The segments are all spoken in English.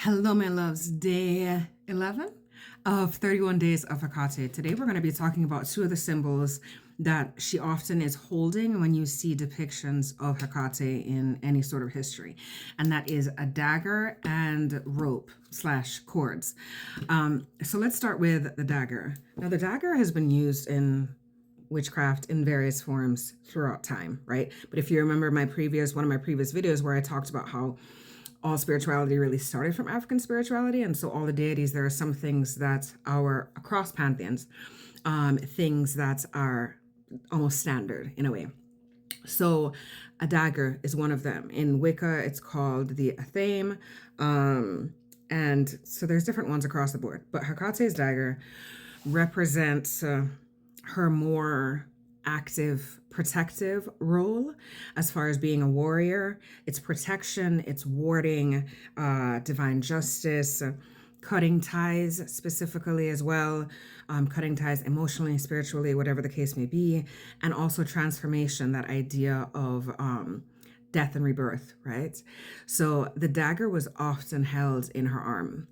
Hello, my loves. Day 11 of 31 Days of Hekate. Today, we're going to be talking about two of the symbols that she often is holding when you see depictions of Hekate in any sort of history. And that is a dagger and rope / cords. So let's start with the dagger. Now, the dagger has been used in witchcraft in various forms throughout time, right? But if you remember one of my previous videos where I talked about how all spirituality really started from African spirituality. And so all the deities, there are some things that are across pantheons, things that are almost standard in a way. So a dagger is one of them. In Wicca, it's called the Athame. And so there's different ones across the board. But Hecate's dagger represents her more active protective role as far as being a warrior. It's protection, it's warding, divine justice, cutting ties specifically as well, cutting ties emotionally, spiritually, whatever the case may be, and also transformation, that idea of death and rebirth, right? So the dagger was often held in her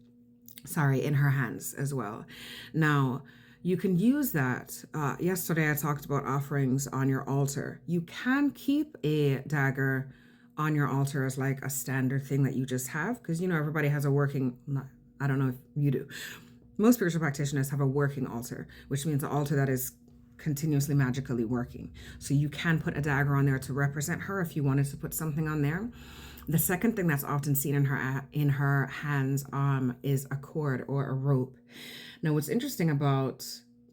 in her hands as well. Now, you can use that. Yesterday, I talked about offerings on your altar. You can keep a dagger on your altar as like a standard thing that you just have, because, everybody has a working, I don't know if you do. Most spiritual practitioners have a working altar, which means an altar that is continuously magically working. So you can put a dagger on there to represent her if you wanted to put something on there. The second thing that's often seen in her hands is a cord or a rope. Now, what's interesting about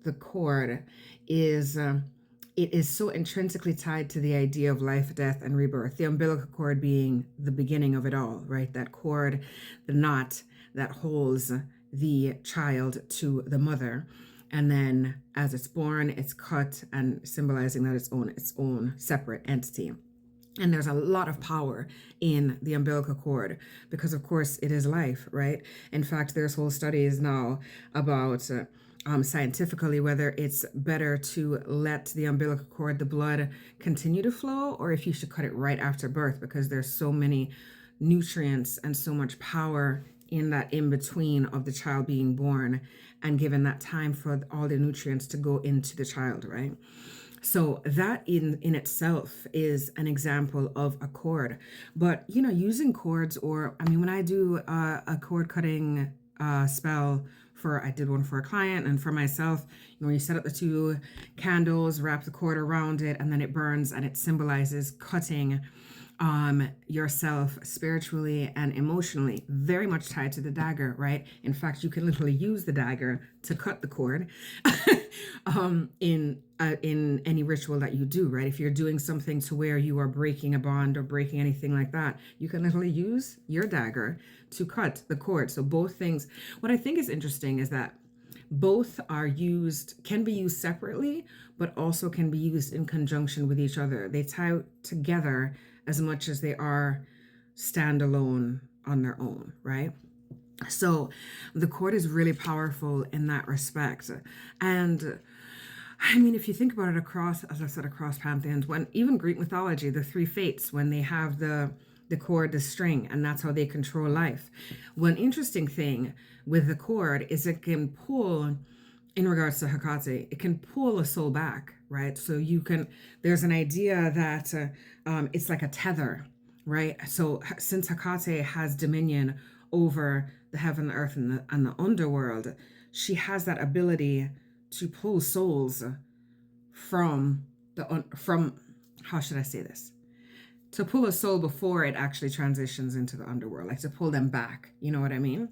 the cord is it is so intrinsically tied to the idea of life, death, and rebirth. The umbilical cord being the beginning of it all, right? That cord, the knot that holds the child to the mother. And then as it's born, it's cut and symbolizing that its own separate entity. And there's a lot of power in the umbilical cord because, of course, it is life, right? In fact, there's whole studies now about scientifically whether it's better to let the umbilical cord, the blood, continue to flow, or if you should cut it right after birth, because there's so many nutrients and so much power in that in between of the child being born and given that time for all the nutrients to go into the child, right? So that in itself is an example of a cord. But, using cords, or, when I do a cord cutting spell I did one for a client and for myself, you set up the two candles, wrap the cord around it, and then it burns, and it symbolizes cutting yourself spiritually and emotionally, very much tied to the dagger, right? In fact, you can literally use the dagger to cut the cord in any ritual that you do, right? If you're doing something to where you are breaking a bond or breaking anything like that, you can literally use your dagger to cut the cord. So both things, what I think is interesting is that both can be used separately, but also can be used in conjunction with each other. They tie together as much as they are standalone on their own, right? So the cord is really powerful in that respect. And if you think about it across pantheons, when even Greek mythology, the three fates, when they have the cord, the string, and that's how they control life. One interesting thing with the cord is it can pull, in regards to Hekate, it can pull a soul back, right? So there's an idea that it's like a tether, right? So since Hekate has dominion over the heaven, the earth, and the underworld, she has that ability to pull souls from how should I say this? To pull a soul before it actually transitions into the underworld, like to pull them back. You know what I mean?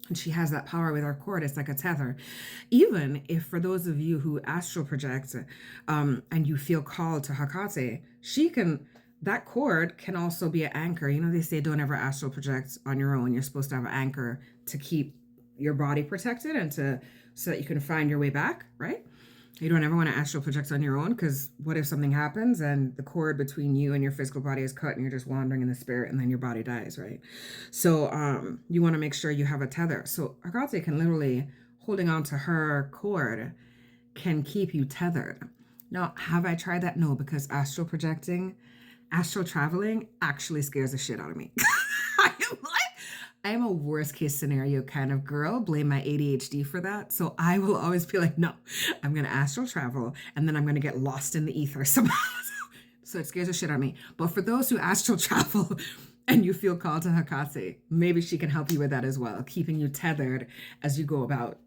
And she has that power with her cord. It's like a tether. Even if, for those of you who astral project and you feel called to Hekate, that cord can also be an anchor. They say don't ever astral project on your own. You're supposed to have an anchor to keep your body protected and so that you can find your way back, right? You don't ever want to astral project on your own, because what if something happens and the cord between you and your physical body is cut and you're just wandering in the spirit and then your body dies, right? So you want to make sure you have a tether. So Hekate can literally, holding on to her cord can keep you tethered. Now, have I tried that? No, because astral traveling actually scares the shit out of me. I am like, I'm a worst case scenario kind of girl. Blame my ADHD for that. So I will always be like, no, I'm going to astral travel and then I'm going to get lost in the ether somehow. So it scares the shit out of me. But for those who astral travel and you feel called to Hekate, maybe she can help you with that as well, keeping you tethered as you go about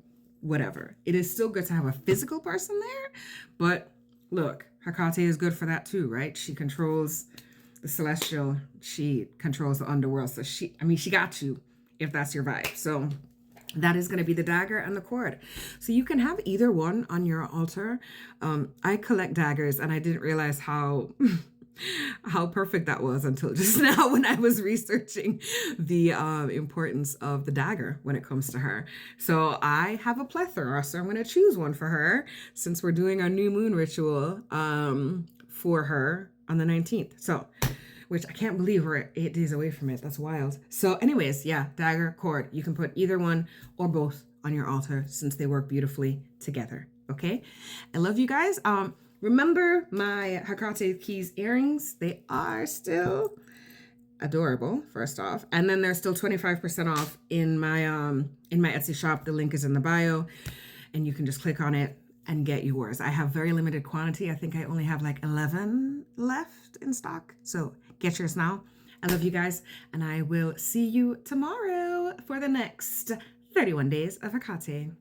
whatever. It is still good to have a physical person there, but look, Hekate is good for that too, right? She controls the celestial, she controls the underworld. So she got you if that's your vibe. So that is going to be the dagger and the cord. So you can have either one on your altar. I collect daggers and I didn't realize how how perfect that was until just now when I was researching the importance of the dagger when it comes to her. So I have a plethora, so I'm going to choose one for her since we're doing our new moon ritual for her on the 19th. So, which I can't believe we're 8 days away from it. That's wild. So anyways, yeah, dagger, cord. You can put either one or both on your altar since they work beautifully together. Okay? I love you guys. Remember my Hekate keys earrings? They are still adorable, first off. And then they're still 25% off in my Etsy shop. The link is in the bio. And you can just click on it and get yours. I have very limited quantity. I think I only have like 11 left in stock. So get yours now. I love you guys. And I will see you tomorrow for the next 31 days of Hekate.